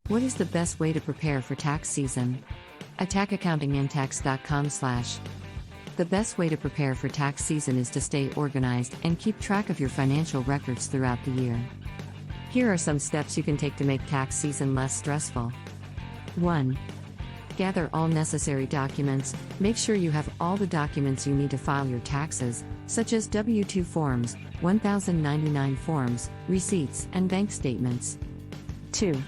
What is the best way to prepare for tax season? attackaccountingandtax.com/. The best way to prepare for tax season is to stay organized and keep track of your financial records throughout the year. Here are some steps you can take to make tax season less stressful. 1. Gather all necessary documents. Make sure you have all the documents you need to file your taxes, such as W-2 forms, 1099 forms, receipts, and bank statements. 2.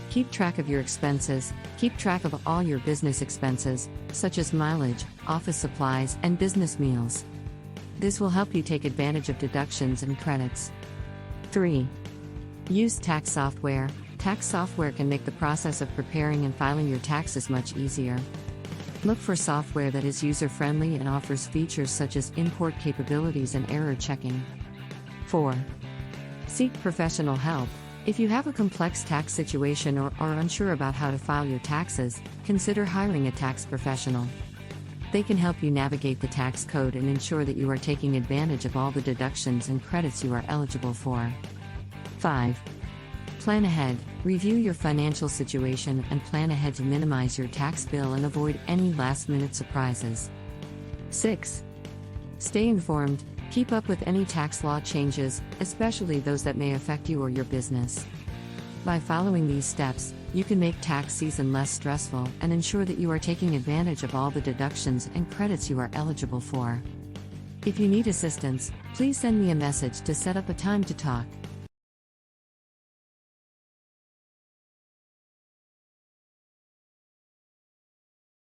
Keep track of your expenses. Keep track of all your business expenses, such as mileage, office supplies, and business meals. This will help you take advantage of deductions and credits. 3. Use tax software. Tax software can make the process of preparing and filing your taxes much easier. Look for software that is user-friendly and offers features such as import capabilities and error checking. 4. Seek professional help. If you have a complex tax situation or are unsure about how to file your taxes, consider hiring a tax professional. They can help you navigate the tax code and ensure that you are taking advantage of all the deductions and credits you are eligible for. 5. Plan ahead. Review your financial situation and plan ahead to minimize your tax bill and avoid any last-minute surprises. 6. Stay informed. Keep up with any tax law changes, especially those that may affect you or your business. By following these steps, you can make tax season less stressful and ensure that you are taking advantage of all the deductions and credits you are eligible for. If you need assistance, please send me a message to set up a time to talk.